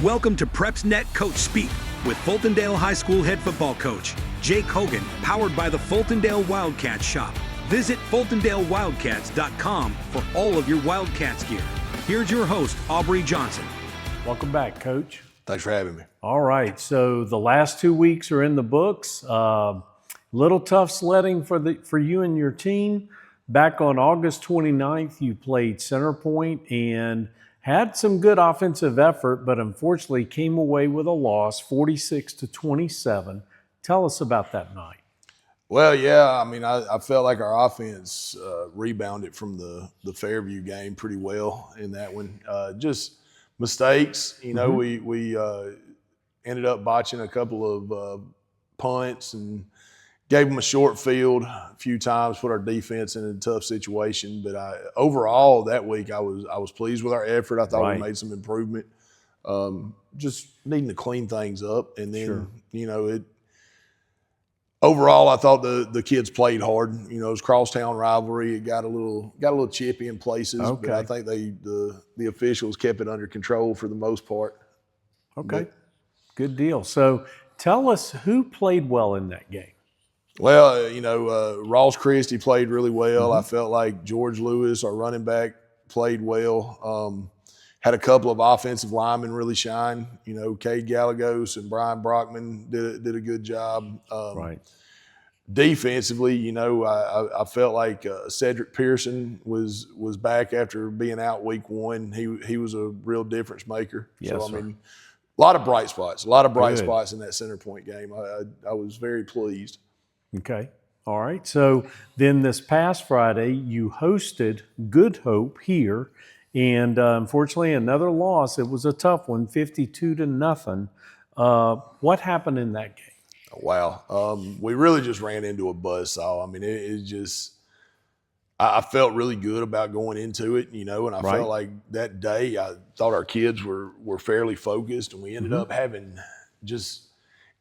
Welcome to PrepsNet Coach Speak with Fultondale High School head football coach Jake Hogan, powered by the Fultondale Wildcats shop. Visit FultondaleWildcats.com for all of your Wildcats gear. Here's your host, Aubrey Johnson. Welcome back, Coach. Thanks for having me. All right, so the last 2 weeks are in the books. Little tough sledding for you and your team. Back on August 29th, you played center point and had some good offensive effort, but unfortunately came away with a loss, 46-27. Tell us about that night. Well, yeah, I mean, I felt like our offense rebounded from the Fairview game pretty well in that one. Just mistakes, you know, we ended up botching a couple of punts and gave them a short field a few times, put our defense in a tough situation. But overall that week I was pleased with our effort. I thought we made some improvement. Just needing to clean things up, and then you know overall I thought the kids played hard. You know, it was crosstown rivalry. It got a little chippy in places, but I think the officials kept it under control for the most part. Okay, good deal. So tell us who played well in that game. Well, you know, Ross Christie played really well. I felt like George Lewis, our running back, played well. Had a couple of offensive linemen really shine. You know, Cade Gallegos and Brian Brockman did a good job. Defensively, you know, I felt like Cedric Pearson was back after being out week one. He was a real difference maker. Yes, so, I mean, a lot of bright spots in that center point game. I was very pleased. Okay. All right. So then this past Friday, you hosted Good Hope here, and unfortunately another loss. It was a tough one, 52-0. What happened in that game? Wow. We really just ran into a buzzsaw. I mean, it just – I felt really good about going into it, you know, and I felt like that day I thought our kids were fairly focused, and we ended up having just –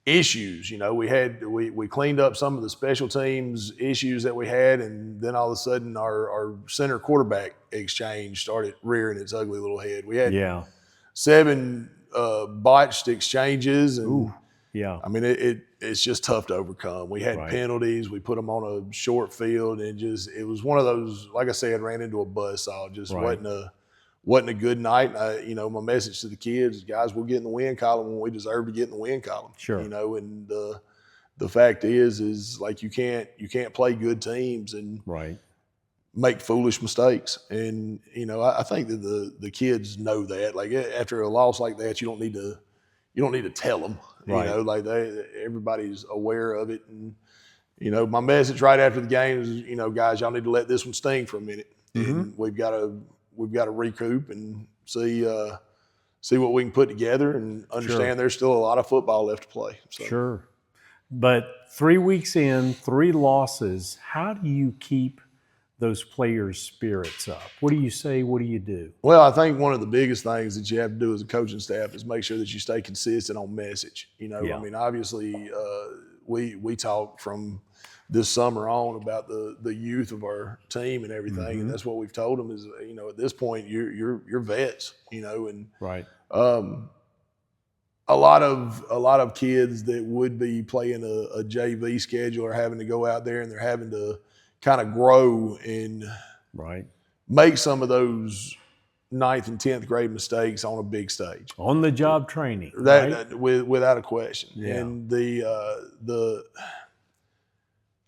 issues. You know, we cleaned up some of the special teams issues that we had, and then all of a sudden our center quarterback exchange started rearing its ugly little head. We had 7 botched exchanges, and I mean it's just tough to overcome. We had penalties. We put them on a short field, and it was one of those, like I said, ran into a buzzsaw. Just wasn't a good night. You know, my message to the kids, guys, we'll get in the win column when we deserve to get in the win column. Sure. You know, and the fact is like you can't play good teams and make foolish mistakes. And you know, I think that the kids know that. Like after a loss like that, you don't need to tell them. You know, like everybody's aware of it. And you know, my message right after the game is, you know, guys, y'all need to let this one sting for a minute. And we've got to recoup and see what we can put together and understand there's still a lot of football left to play. So. Sure. But 3 weeks in, 3 losses, how do you keep those players' spirits up? What do you say? What do you do? Well, I think one of the biggest things that you have to do as a coaching staff is make sure that you stay consistent on message. You know, I mean, obviously we talk from this summer on about the youth of our team and everything, and that's what we've told them is, you know, at this point you're vets, you know, and a lot of kids that would be playing a JV schedule are having to go out there and they're having to kind of grow and make some of those 9th and 10th grade mistakes on a big stage. On the job training. Without a question. Yeah. And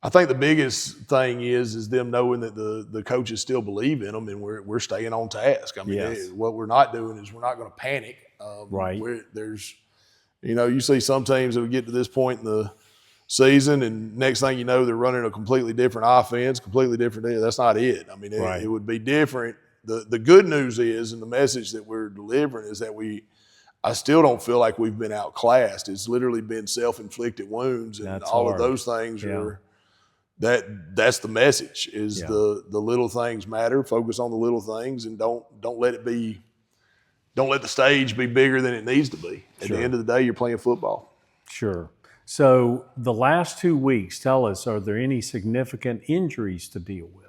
I think the biggest thing is them knowing that the coaches still believe in them, and we're staying on task. I mean, what we're not doing is we're not going to panic. There's, you know, you see some teams that would get to this point in the season, and next thing you know, they're running a completely different offense, completely different. That's not it. I mean, it would be different. The good news is, and the message that we're delivering is that I still don't feel like we've been outclassed. It's literally been self-inflicted wounds, and of those things are. That's the message is the little things matter. Focus on the little things and don't let the stage be bigger than it needs to be. At the end of the day, you're playing football. Sure. So the last 2 weeks, tell us, are there any significant injuries to deal with?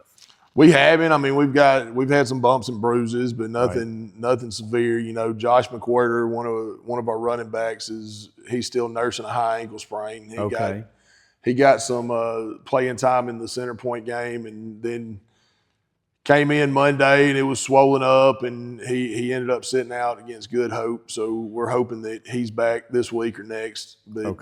We haven't. I mean, we've had some bumps and bruises, but nothing severe. You know, Josh McWhirter, one of our running backs, he's still nursing a high ankle sprain. He got some playing time in the center point game, and then came in Monday and it was swollen up, and he ended up sitting out against Good Hope. So we're hoping that he's back this week or next. But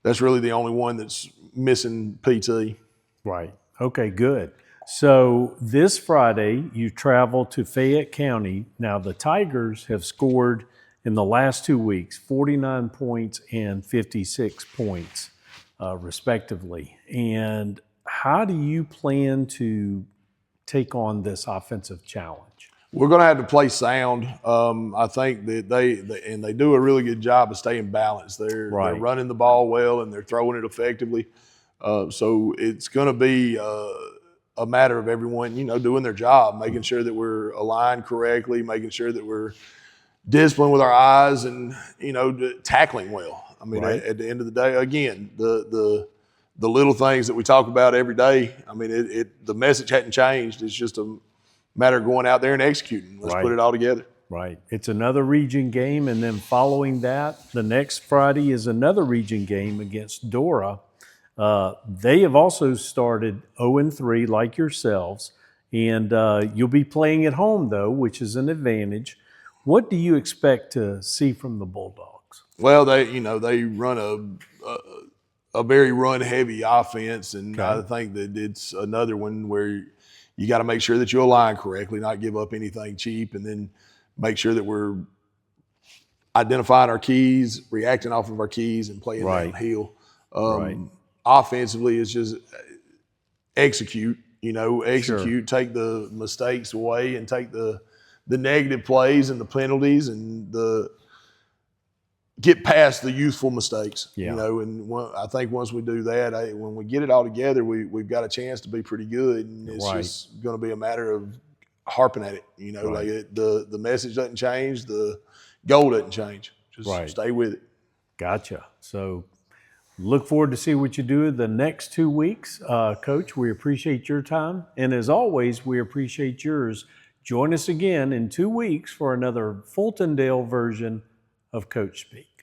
that's really the only one that's missing PT. Right. Okay, good. So this Friday, you travel to Fayette County. Now, the Tigers have scored in the last 2 weeks 49 points and 56 points, respectively. And how do you plan to take on this offensive challenge? We're going to have to play sound. I think that they do a really good job of staying balanced. They're running the ball well and they're throwing it effectively. So it's going to be a matter of everyone, doing their job, making sure that we're aligned correctly, making sure that we're disciplined with our eyes, and tackling well. I mean, at the end of the day, again, the little things that we talk about every day. I mean, the message hadn't changed. It's just a matter of going out there and executing. Let's put it all together. Right. It's another region game, and then following that, the next Friday is another region game against Dora. They have also started 0-3 like yourselves, and you'll be playing at home, though, which is an advantage. What do you expect to see from the Bulldogs? Well, they run a very run-heavy offense, and I think that it's another one where you got to make sure that you align correctly, not give up anything cheap, and then make sure that we're identifying our keys, reacting off of our keys, and playing downhill. Offensively, it's just execute, take the mistakes away and take the negative plays and the penalties and get past the youthful mistakes, and I think once we do that, when we get it all together, we've got a chance to be pretty good, and it's just going to be a matter of harping at it, like the message doesn't change, the goal doesn't change, just stay with it. Gotcha. So look forward to see what you do the next 2 weeks. Coach, we appreciate your time, and as always, we appreciate yours. Join us again in 2 weeks for another Fultondale version of Coach Speak.